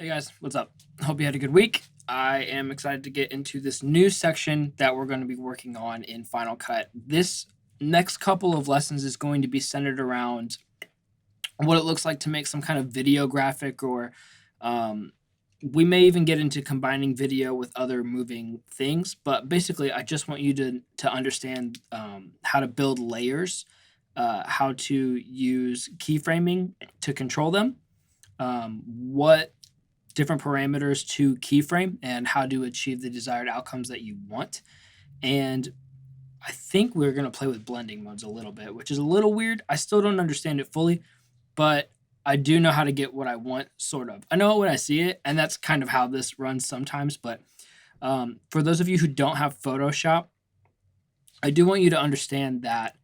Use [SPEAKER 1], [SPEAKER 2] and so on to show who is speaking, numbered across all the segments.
[SPEAKER 1] Hey guys, what's up? Hope you had a good week. I am excited to get into this new section that we're going to be working on in Final Cut. This next couple of lessons is going to be centered around what it looks like to make some kind of video graphic, or um, we may even get into combining video with other moving things. But basically, I just want you to understand how to build layers, how to use keyframing to control them, what different parameters to keyframe, and how to achieve the desired outcomes that you want. And I think we're going to play with blending modes a little bit, which is a little weird. I still don't understand it fully, but I do know how to get what I want, sort of. I know it when I see it, and that's kind of how this runs sometimes. But for those of you who don't have Photoshop, I do want you to understand that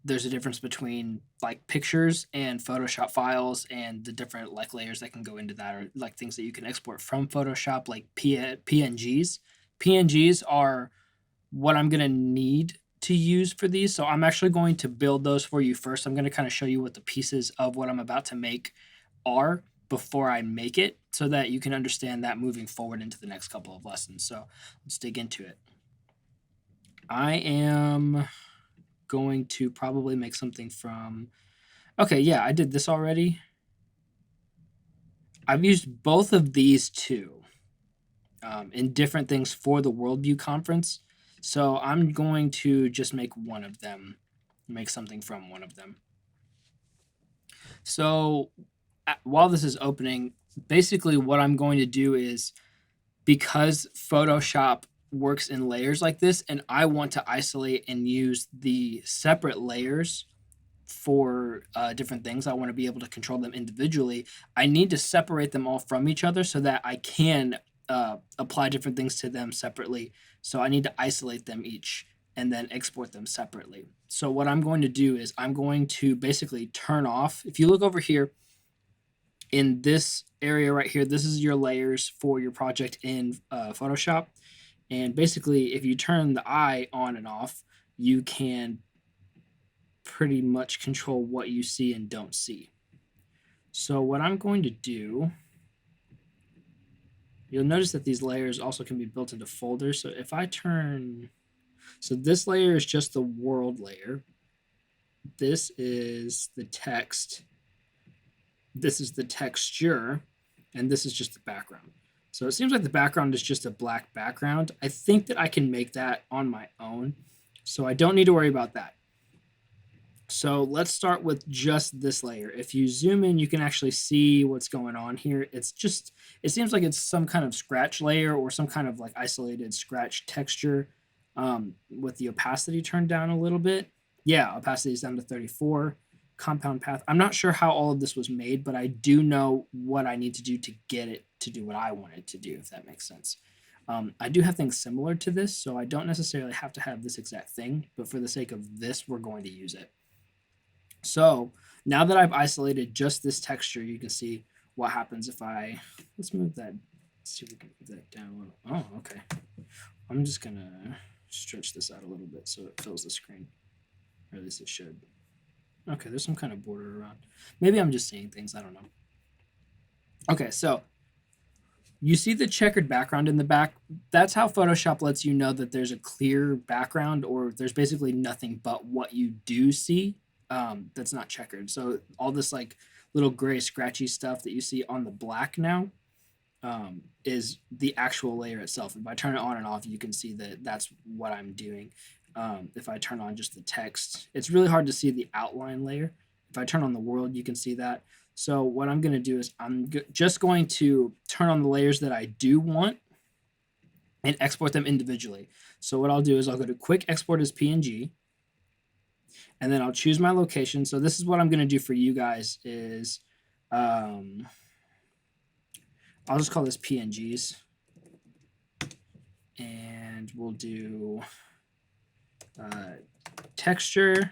[SPEAKER 1] there's a difference between like pictures and Photoshop files, and the different like layers that can go into that, or like things that you can export from Photoshop, like PNGs. PNGs are what I'm gonna need to use for these. So I'm actually going to build those for you first. I'm gonna kind of show you what the pieces of what I'm about to make are before I make it, so that you can understand that moving forward into the next couple of lessons. So let's dig into it. I am going to probably make something from. Okay, yeah, I did this already. I've used both of these two in different things for the Worldview conference. So I'm going to just make one of them, make something from one of them. So while this is opening, basically what I'm going to do is, because Photoshop works in layers like this, and I want to isolate and use the separate layers for different things, I want to be able to control them individually. I need to separate them all from each other so that I can apply different things to them separately. So I need to isolate them each and then export them separately. So what I'm going to do is I'm going to basically turn off. If you look over here in this area right here, this is your layers for your project in Photoshop. And basically, if you turn the eye on and off, you can pretty much control what you see and don't see. So what I'm going to do, you'll notice that these layers also can be built into folders. So if I turn, so this layer is just the world layer. This is the text. This is the texture, and this is just the background. So it seems like the background is just a black background. I think that I can make that on my own, so I don't need to worry about that. So let's start with just this layer. If you zoom in, you can actually see what's going on here. It's just, it seems like it's some kind of scratch layer or some kind of like isolated scratch texture with the opacity turned down a little bit. Yeah, opacity is down to 34. Compound path. I'm not sure how all of this was made, but I do know what I need to do to get it to do what I want it to do, if that makes sense. I do have things similar to this, so I don't necessarily have to have this exact thing, but for the sake of this, we're going to use it. So now that I've isolated just this texture, you can see what happens if I, let's move that, let's see if we can move that down a little. Oh, okay. I'm just gonna stretch this out a little bit so it fills the screen, or at least it should. Okay, there's some kind of border around. Maybe I'm just seeing things, I don't know. Okay, so you see the checkered background in the back. That's how Photoshop lets you know that there's a clear background, or there's basically nothing but what you do see that's not checkered. So all this like little gray scratchy stuff that you see on the black now is the actual layer itself. If I turn it on and off, you can see that that's what I'm doing. If I turn on just the text, it's really hard to see the outline layer. If I turn on the world, you can see that. So what I'm going to do is I'm just going to turn on the layers that I do want and export them individually. So what I'll do is I'll go to quick export as PNG, and then I'll choose my location. So this is what I'm going to do for you guys is I'll just call this PNGs, and we'll do texture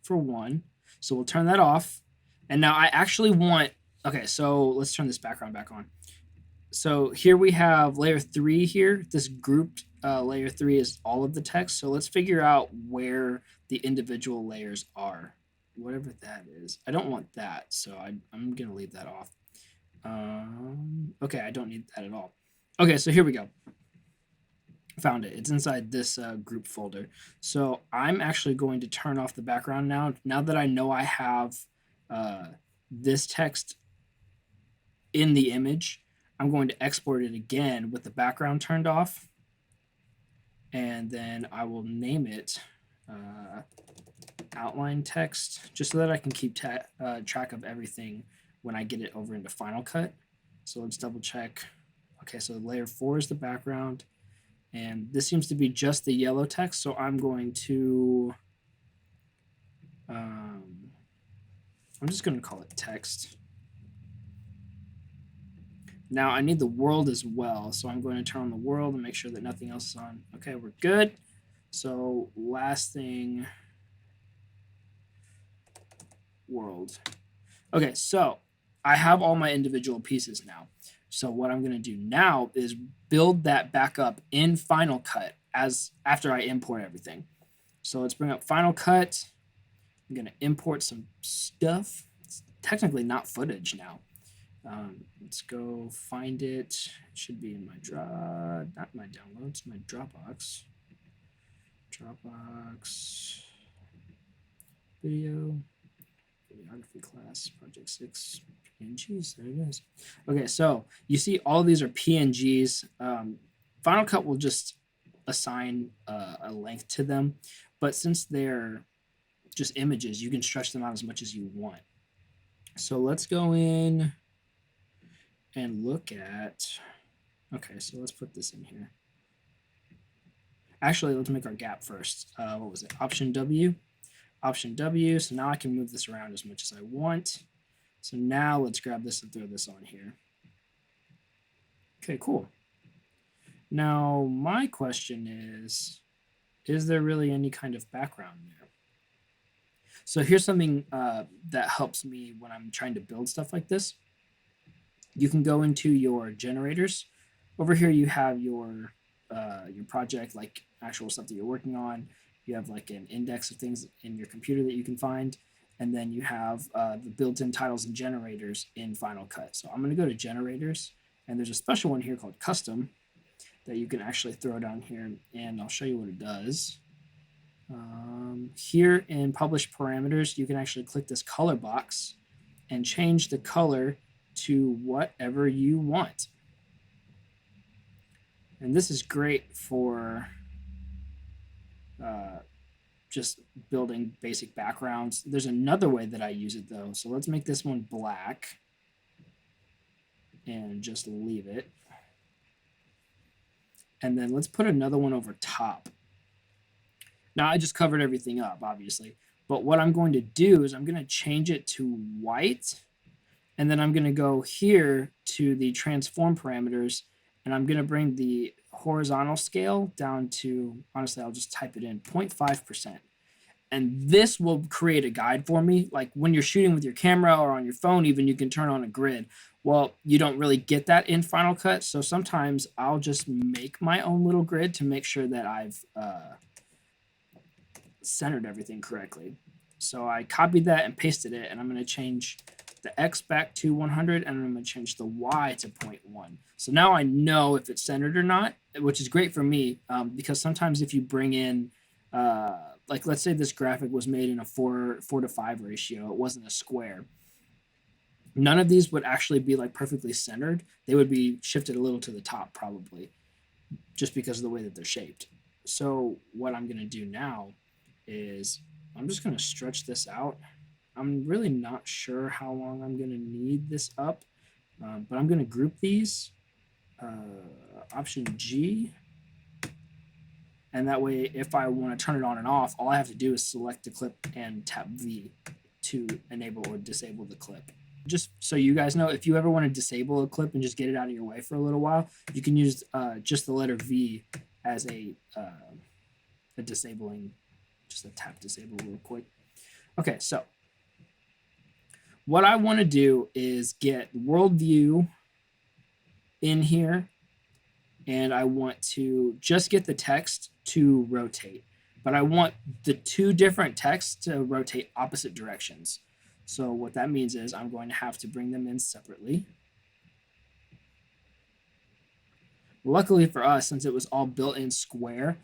[SPEAKER 1] for one. So we'll turn that off. And now I actually want, okay, so let's turn this background back on. So here we have layer 3 here. This grouped layer 3 is all of the text. So let's figure out where the individual layers are. Whatever that is. I don't want that, so I'm going to leave that off. Okay, I don't need that at all. Okay, so here we go. Found it. It's inside this group folder. So I'm actually going to turn off the background now. Now that I know I have this text in the image, I'm going to export it again with the background turned off. And then I will name it outline text, just so that I can keep track of everything when I get it over into Final Cut. So let's double check. Okay, so layer 4 is the background. And this seems to be just the yellow text, so I'm going to, I'm just going to call it text. Now I need the world as well, so I'm going to turn on the world and make sure that nothing else is on. Okay, we're good. So last thing, world. Okay, so I have all my individual pieces now. So what I'm going to do now is build that back up in Final Cut as after I import everything. So let's bring up Final Cut. I'm going to import some stuff. It's technically not footage now. Let's go find it. It should be in my not my downloads, my Dropbox. Dropbox video. Videography class, project 6, PNGs, there it is. Okay, so you see all of these are PNGs. Final Cut will just assign a length to them, but since they're just images, you can stretch them out as much as you want. So let's go in and look at, okay, so let's put this in here. Actually, let's make our gap first. What was it? Option W. Option W. So now I can move this around as much as I want. So now let's grab this and throw this on here. Okay, cool. Now my question is there really any kind of background there? So here's something that helps me when I'm trying to build stuff like this. You can go into your generators. Over here you have your project, like actual stuff that you're working on. You have like an index of things in your computer that you can find. And then you have the built-in titles and generators in Final Cut. So I'm going to go to generators, and there's a special one here called custom that you can actually throw down here, and I'll show you what it does. Here in publish parameters, you can actually click this color box and change the color to whatever you want. And this is great for just building basic backgrounds. There's another way that I use it though. So let's make this one black and just leave it. And then let's put another one over top. Now I just covered everything up, obviously. But what I'm going to do is I'm going to change it to white. And then I'm going to go here to the transform parameters. And I'm going to bring the horizontal scale down to, honestly, I'll just type it in, 0.5%. And this will create a guide for me. Like when you're shooting with your camera or on your phone, even, you can turn on a grid. Well, you don't really get that in Final Cut. So sometimes I'll just make my own little grid to make sure that I've centered everything correctly. So I copied that and pasted it, and I'm going to change the X back to 100, and I'm going to change the Y to 0.1. So now I know if it's centered or not, which is great for me because sometimes if you bring in, like let's say this graphic was made in a 4:5 ratio, it wasn't a square. None of these would actually be like perfectly centered. They would be shifted a little to the top probably, just because of the way that they're shaped. So what I'm going to do now is I'm just going to stretch this out. I'm really not sure how long I'm going to need this up, but I'm going to group these, Option G, and that way if I want to turn it on and off, all I have to do is select the clip and tap V to enable or disable the clip. Just so you guys know, if you ever want to disable a clip and just get it out of your way for a little while, you can use just the letter V as a disabling, just a tap disable real quick. Okay, so what I want to do is get world view in here, and I want to just get the text to rotate, but I want the two different texts to rotate opposite directions. So what that means is I'm going to have to bring them in separately. Luckily for us, since it was all built in square,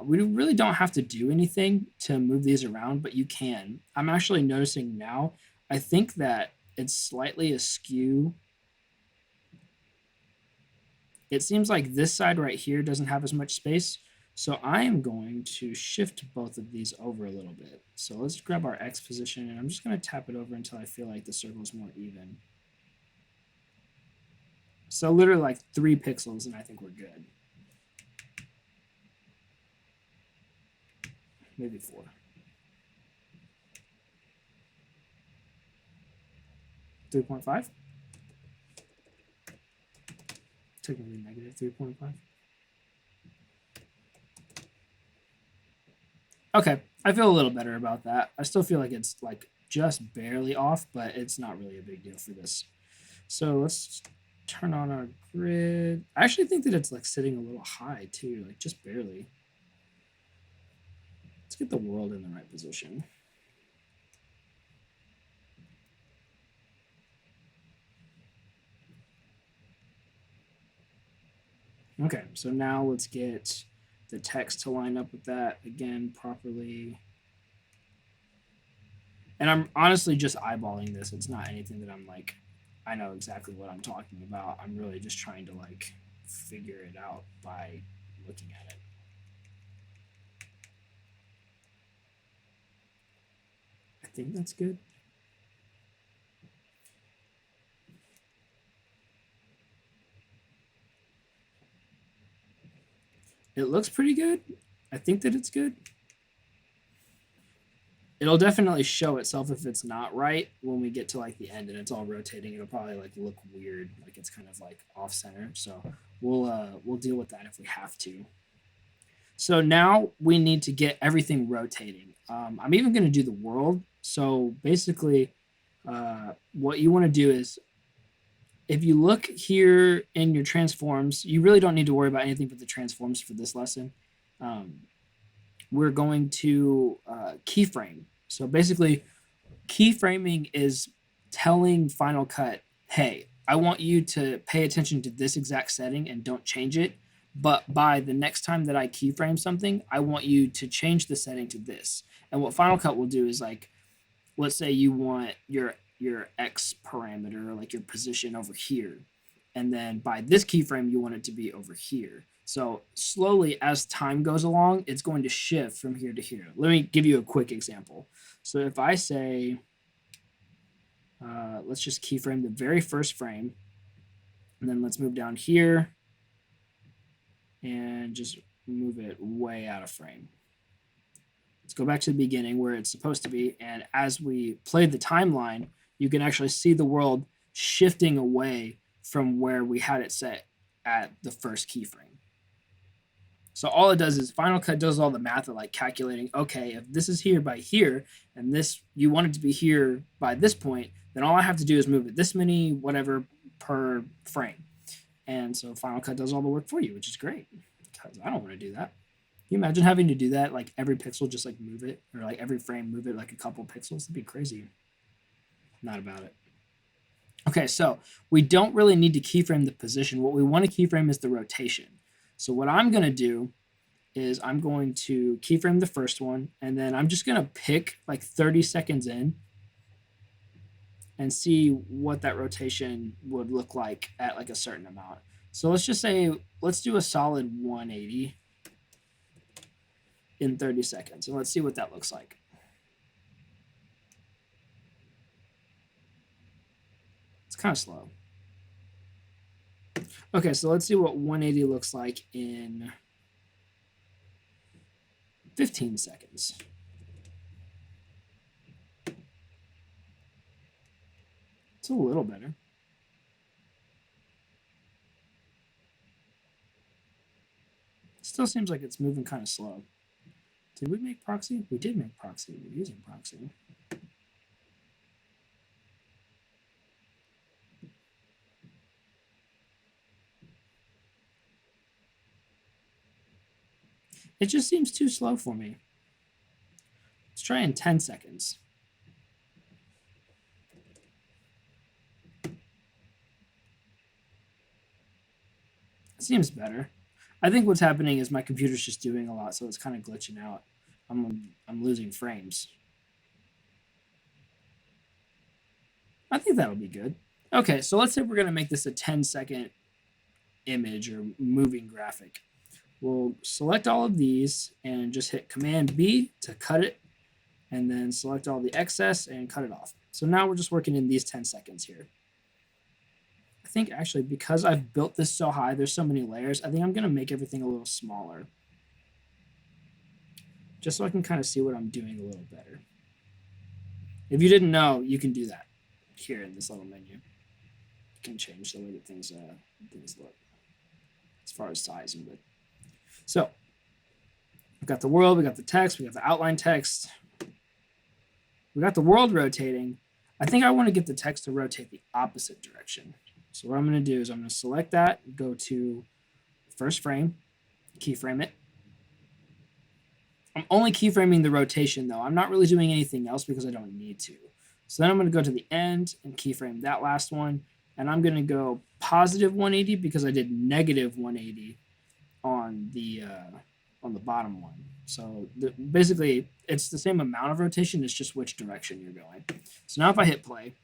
[SPEAKER 1] we really don't have to do anything to move these around, but you can. I'm actually noticing now, I think that it's slightly askew. It seems like this side right here doesn't have as much space. So I am going to shift both of these over a little bit. So let's grab our X position, and I'm just going to tap it over until I feel like the circle is more even. So literally like 3 pixels, and I think we're good. Maybe 4. -3.5. Technically negative 3.5. Okay, I feel a little better about that. I still feel like it's like just barely off, but it's not really a big deal for this. So let's turn on our grid. I actually think that it's like sitting a little high too, like just barely. Let's get the world in the right position. Okay, so now let's get the text to line up with that again properly. And I'm honestly just eyeballing this. It's not anything that I'm like, I know exactly what I'm talking about. I'm really just trying to like figure it out by looking at it. I think that's good. It looks pretty good. I think that it's good. It'll definitely show itself if it's not right when we get to like the end and it's all rotating. It'll probably like look weird, like it's kind of like off center. So we'll deal with that if we have to. So now we need to get everything rotating. I'm even going to do the world. So basically, what you want to do is if you look here in your transforms, you really don't need to worry about anything but the transforms for this lesson. We're going to keyframe. So basically, keyframing is telling Final Cut, hey, I want you to pay attention to this exact setting and don't change it. But by the next time that I keyframe something, I want you to change the setting to this. And what Final Cut will do is like, let's say you want your X parameter, like your position over here. And then by this keyframe, you want it to be over here. So slowly, as time goes along, it's going to shift from here to here. Let me give you a quick example. So if I say, let's just keyframe the very first frame, and then let's move down here and just move it way out of frame. Let's go back to the beginning where it's supposed to be. And as we play the timeline, you can actually see the world shifting away from where we had it set at the first keyframe. So all it does is Final Cut does all the math of like calculating, okay, if this is here by here, and this you want it to be here by this point, then all I have to do is move it this many, whatever, per frame. And so Final Cut does all the work for you, which is great because I don't want to do that. Can you imagine having to do that, like every pixel, just like move it, or like every frame, move it like a couple pixels? That'd be crazy. Not about it. Okay, so we don't really need to keyframe the position. What we want to keyframe is the rotation. So what I'm going to do is I'm going to keyframe the first one, and then I'm just going to pick like 30 seconds in and see what that rotation would look like at like a certain amount. So let's just say, let's do a solid 180 in 30 seconds, and let's see what that looks like. It's kind of slow. Okay, so let's see what 180 looks like in 15 seconds. It's a little better. Still seems like it's moving kind of slow. Did we make proxy? We did make proxy. We're using proxy. It just seems too slow for me. Let's try in 10 seconds. Seems better. I think what's happening is my computer's just doing a lot, so it's kind of glitching out. I'm losing frames. I think that'll be good. Okay, so let's say we're gonna make this a 10-second image or moving graphic. We'll select all of these and just hit Command B to cut it, and then select all the excess and cut it off. So now we're just working in these 10 seconds here. I think actually because I've built this so high, there's so many layers, I think I'm gonna make everything a little smaller. Just so I can kind of see what I'm doing a little better. If you didn't know, you can do that here in this little menu. You can change the way that things look as far as size and width. So we've got the world, we got the text, we got the outline text. We got the world rotating. I think I want to get the text to rotate the opposite direction. So what I'm going to do is I'm going to select that, go to first frame, keyframe it. I'm only keyframing the rotation though. I'm not really doing anything else because I don't need to. So then I'm going to go to the end and keyframe that last one. And I'm going to go positive 180 because I did negative 180 on the bottom one. So basically, it's the same amount of rotation. It's just which direction you're going. So now if I hit play,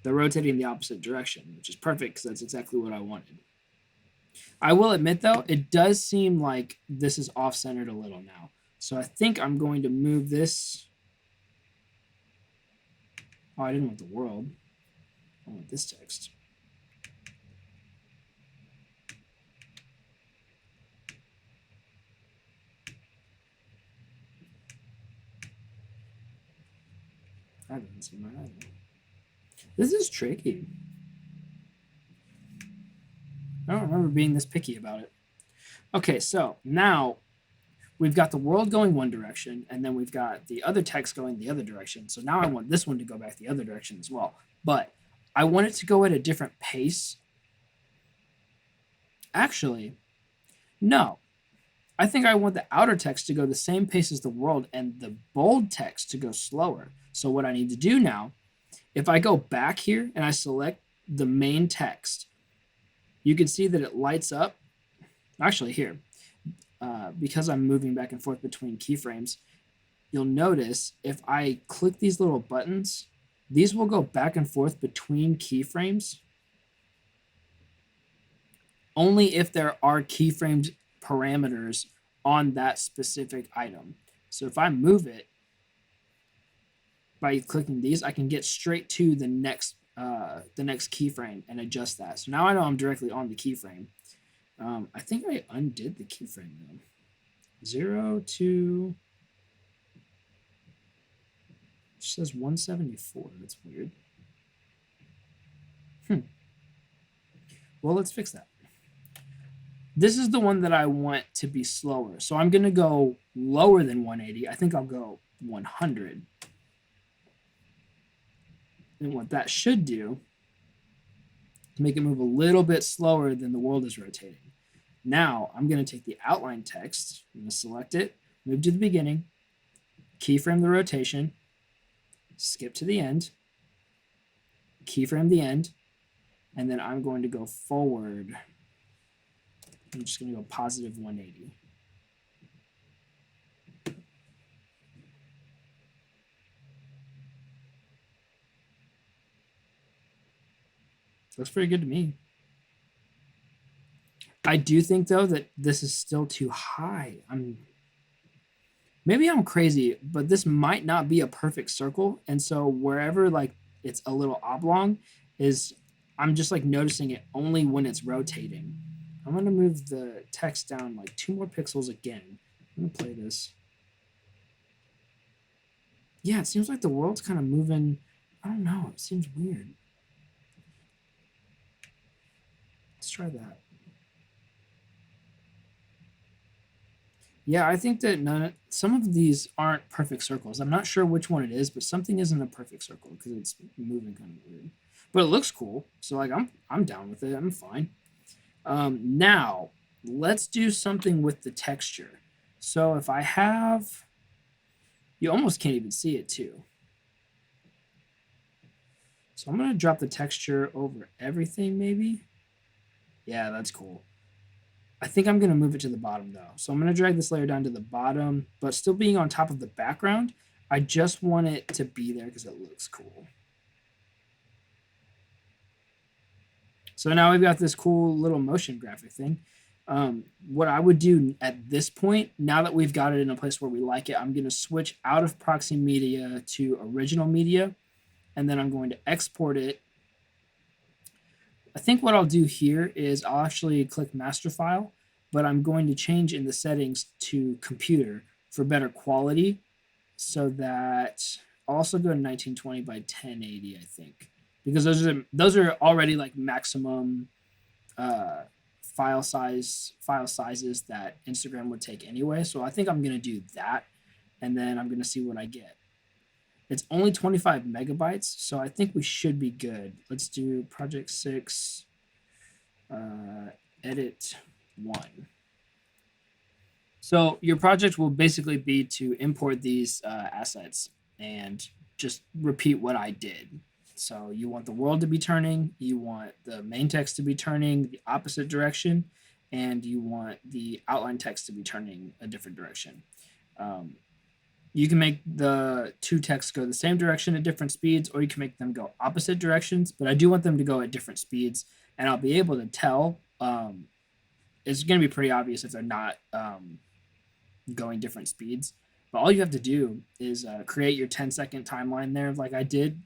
[SPEAKER 1] they're rotating the opposite direction, which is perfect because that's exactly what I wanted. I will admit, though, it does seem like this is off-centered a little now. So I think I'm going to move this. Oh, I didn't want the world. I want this text. That doesn't seem right either. This is tricky. I don't remember being this picky about it. Okay, so now we've got the world going one direction, and then we've got the other text going the other direction. So now I want this one to go back the other direction as well. But I want it to go at a different pace. Actually, no. I think I want the outer text to go the same pace as the world and the bold text to go slower. So what I need to do now, if I go back here and I select the main text, you can see that it lights up. Actually, here, because I'm moving back and forth between keyframes, you'll notice if I click these little buttons, these will go back and forth between keyframes only if there are keyframed parameters on that specific item. So if I move it by clicking these, I can get straight to the next keyframe and adjust that. So now I know I'm directly on the keyframe. I think I undid the keyframe though. 0 to, it says 174. That's weird. Well, let's fix that. This is the one that I want to be slower. So I'm going to go lower than 180. I think I'll go 100. And what that should do is make it move a little bit slower than the world is rotating. Now I'm going to take the outline text, I'm going to select it, move to the beginning, keyframe the rotation, skip to the end, keyframe the end, and then I'm going to go forward. I'm just going to go positive 180. Looks pretty good to me. I do think though that this is still too high. Maybe I'm crazy, but this might not be a perfect circle, and so wherever like it's a little oblong is I'm just like noticing it only when it's rotating. I'm going to move the text down like 2 more pixels again. I'm going to play this. Yeah, it seems like the world's kind of moving. I don't know. It seems weird. Let's try that. Yeah, I think that some of these aren't perfect circles. I'm not sure which one it is, but something isn't a perfect circle because it's moving kind of weird. But it looks cool, so like I'm down with it. I'm fine. Now let's do something with the texture. So if I have, you almost can't even see it too. So I'm gonna drop the texture over everything maybe. Yeah, that's cool. I think I'm going to move it to the bottom though. So I'm going to drag this layer down to the bottom, but still being on top of the background. I just want it to be there because it looks cool. So now we've got this cool little motion graphic thing. What I would do at this point, now that we've got it in a place where we like it, I'm going to switch out of Proxy Media to Original Media, and then I'm going to export it. I think what I'll do here is I'll actually click Master File, but I'm going to change in the settings to Computer for better quality, so that I'll also go to 1920 by 1080, I think, because those are already like maximum uh, file sizes that Instagram would take anyway. So I think I'm gonna do that, and then I'm gonna see what I get. It's only 25 megabytes, so I think we should be good. Let's do project 6, edit 1. So your project will basically be to import these assets and just repeat what I did. So you want the world to be turning, you want the main text to be turning the opposite direction, and you want the outline text to be turning a different direction. Um, you can make the two texts go the same direction at different speeds, or you can make them go opposite directions. But I do want them to go at different speeds, and I'll be able to tell. It's going to be pretty obvious if they're not going different speeds. But all you have to do is create your 10-second timeline there, like I did,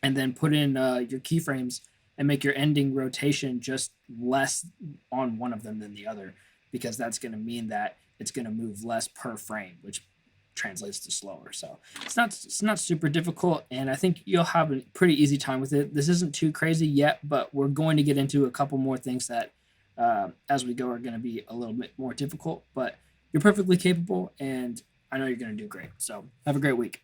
[SPEAKER 1] and then put in your keyframes and make your ending rotation just less on one of them than the other, because that's going to mean that it's going to move less per frame, which translates to slower. So it's not super difficult, and I think you'll have a pretty easy time with it. This isn't too crazy yet, but we're going to get into a couple more things that as we go are going to be a little bit more difficult, but you're perfectly capable, and I know you're going to do great. So have a great week.